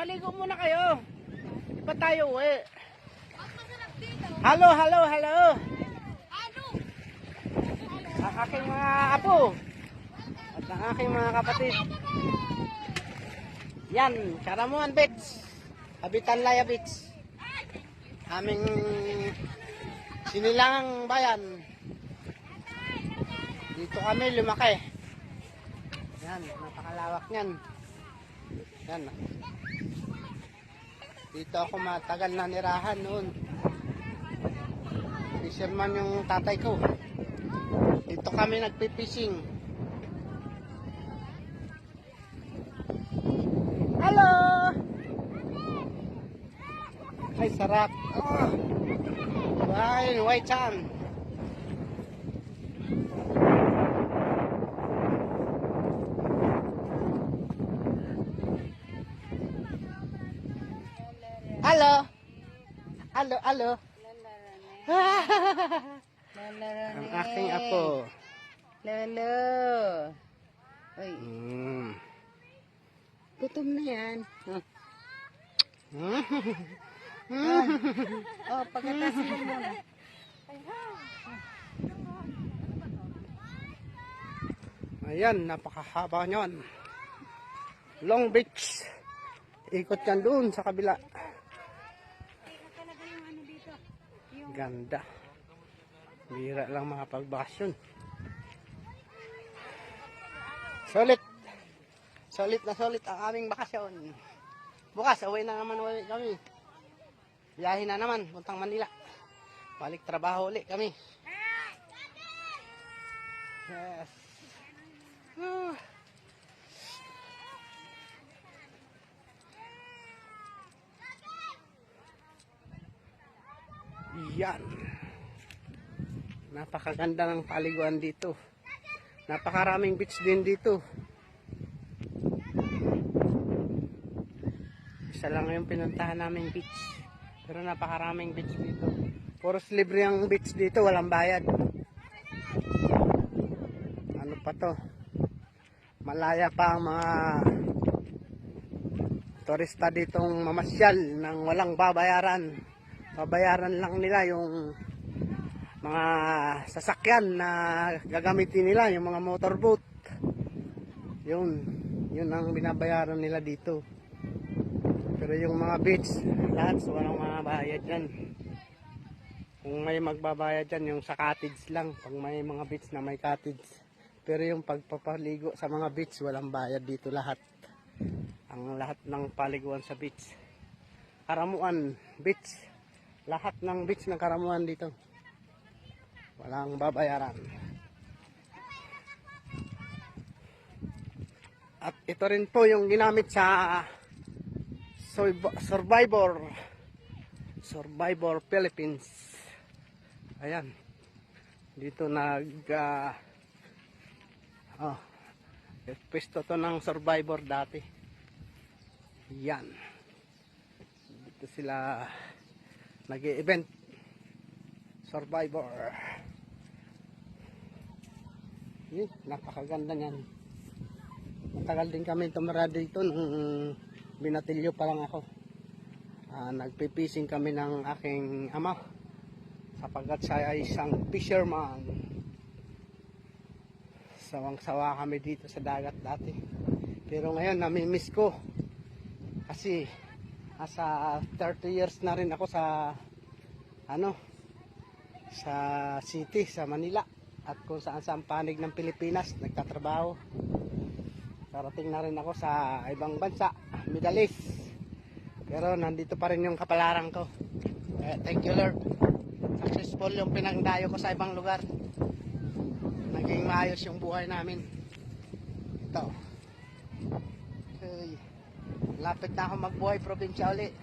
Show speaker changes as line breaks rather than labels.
maligo muna kayo. Di pa tayo uwi. Halo, halo, halo. Ang aking mga apo. At ang aking mga kapatid. Yan, Karamuan Beach. Habitan Laya Beach. Aming sinilangang bayan. Dito kami lumaki. Yan, napakalawak niyan. Yan. Dito ako matagal na nirahan noon. Fisherman yung tatay ko. Dito kami nagpipishing. Hello! Ay, sarap. Oh. White chan. Halo. Halo, halo. Ang aking apo.
Lolo. Uy, gutom na yan. Oh, pagkatasin mo muna.
Ayan, napakahaba nyon. Long Beach. Ikot yan doon sa kabila. Ganda. Bira lang makapagbakasyon. Solid. Solid na solid ang aming bakasyon. Bukas, away na naman ulit kami. Biyahe na naman, puntang Manila. Balik trabaho ulit kami. Yes. Yan. Napakaganda ng paliguan dito. Napakaraming beach din dito. Isa lang yung pinuntahan naming beach. Pero napakaraming beach dito. Puros libre ang beach dito, walang bayad. Ano pa to? Malaya pa ang mga turista ditong mamasyal nang walang babayaran. Babayaran lang nila yung mga sasakyan na gagamitin nila, yung mga motorboat. Yun ang binabayaran nila dito. Pero yung mga beach, lahat walang mga bayad yan. Kung may magbabayad yan, yung sa cottage lang. Pag may mga beach na may cottage. Pero yung pagpapaligo sa mga beach, walang bayad dito lahat. Ang lahat ng paliguan sa beach. Karamuan Beach. Lahat ng beach ng Karamuan dito. Walang babayaran. At ito rin po yung ginamit sa Survivor Philippines. Ayan. Dito pwesto to ng Survivor dati. Yan. Dito sila nag-e-event. Survivor. Napakaganda niyan. Matagal din kami tumira dito nung binatilyo pa lang ako. Nagpipising kami ng aking ama sapagkat siya ay isang fisherman. Sawang-sawa kami dito sa dagat dati. Pero ngayon nami-miss ko kasi nasa 30 years na rin ako sa sa city, sa Manila, at kung saan sa panig ng Pilipinas nagtatrabaho. Karating na rin ako sa ibang bansa, Middle East. Pero nandito pa rin yung kapalaran ko. Thank you Lord. Successful yung pinangdayo ko sa ibang lugar. Naging maayos yung buhay namin. Ito. Okay. Lapit na ako magbuhay probinsya ulit.